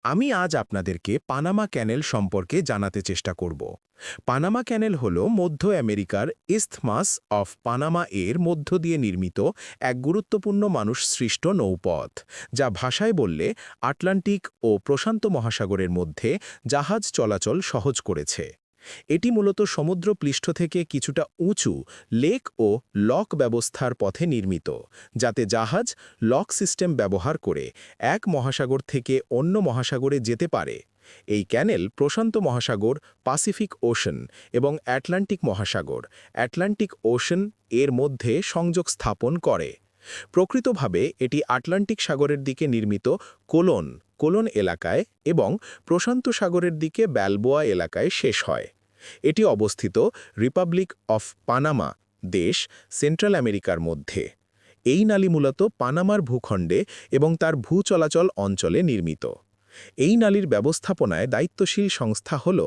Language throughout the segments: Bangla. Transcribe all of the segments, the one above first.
আমি আজ আপনাদেরকে পানামা ক্যানেল সম্পর্কে জানাতে চেষ্টা করব। পানামা ক্যানেল হল মধ্য আমেরিকার ইস্থমাস অফ পানামা এর মধ্য দিয়ে নির্মিত এক গুরুত্বপূর্ণ মানুষ সৃষ্ট নৌপথ, যা ভাষায় বললে আটলান্টিক ও প্রশান্ত মহাসাগরের মধ্যে জাহাজ চলাচল সহজ করেছে। এটি মূলত সমুদ্রপৃষ্ঠ থেকে কিছুটা উঁচু লেক ও লক ব্যবস্থার পথে নির্মিত, যাতে জাহাজ লক সিস্টেম ব্যবহার করে এক মহাসাগর থেকে অন্য মহাসাগরে যেতে পারে। এই ক্যানেল প্রশান্ত মহাসাগর, প্যাসিফিক ওশান এবং আটলান্টিক ওশান এর মধ্যে সংযোগ স্থাপন করে। প্রকৃতভাবে এটি আটলান্টিক সাগরের দিকে নির্মিত কোলন কোলন এলাকায় এবং প্রশান্ত সাগরের দিকে ব্যালবোয়া এলাকায় শেষ হয়। এটি অবস্থিত রিপাবলিক অফ পানামা দেশ, সেন্ট্রাল আমেরিকার মধ্যে। এই নালী মূলত পানামার ভূখণ্ডে এবং তার ভূ চলাচল অঞ্চলে নির্মিত। এই নালীর ব্যবস্থাপনায় দায়িত্বশীল সংস্থা হল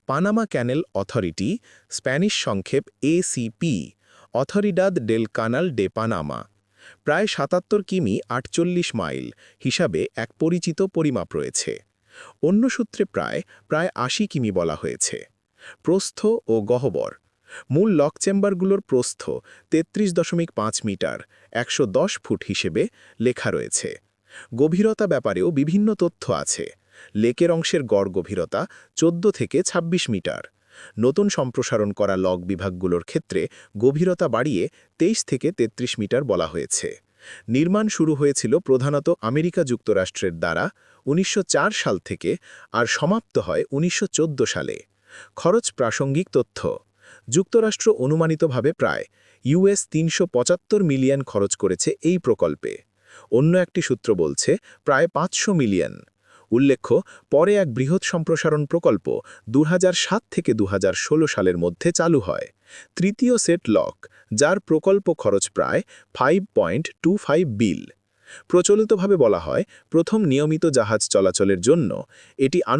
পানামা ক্যানেল অথরিটি, স্প্যানিশ সংক্ষেপ এসিপি, অথরিডাদ ডেল কানাল ডে পানামা। প্রায় ৭৭ কিমি ৪৮ মাইল হিসাবে এক পরিচিত পরিমাপ রয়েছে। অন্য সূত্রে প্রায় ৮০ কিমি বলা হয়েছে। প্রস্থ ও গহ্বর। মূল লক চেম্বারগুলোর প্রস্থ ৩৩.৫ মিটার ১১০ ফুট হিসেবে লেখা রয়েছে। গভীরতা ব্যাপারেও বিভিন্ন তথ্য আছে। লেকের অংশের গড় গভীরতা ১৪ থেকে ২৬ মিটার। নতুন সম্প্রসারণ করা লক বিভাগগুলোর ক্ষেত্রে গভীরতা বাড়িয়ে ২৩ থেকে ৩৩ মিটার বলা হয়েছে। নির্মাণ শুরু হয়েছিল প্রধানত আমেরিকা যুক্তরাষ্ট্রের দ্বারা ১৯০৪ সাল থেকে আর সমাপ্ত হয় ১৯১৪ সালে। খরচ প্রাসঙ্গিক তথ্য। যুক্তরাষ্ট্র অনুমানিতভাবে প্রায় $৩৭৫ মিলিয়ন খরচ করেছে এই প্রকল্পে। অন্য একটি সূত্র বলছে প্রায় ৫০০ মিলিয়ন। উল্লেখ্য, পরে এক বৃহৎ সম্প্রসারণ প্রকল্প ২০০৭ থেকে ২০১৬ সালের মধ্যে চালু হয়। তৃতীয় সেট লক, যার প্রকল্প খরচ প্রায় ৫.২৫ বিল। প্রচলিতভাবে বলা হয় প্রথম নিয়মিত জাহাজ চলাচলের জন্য এটি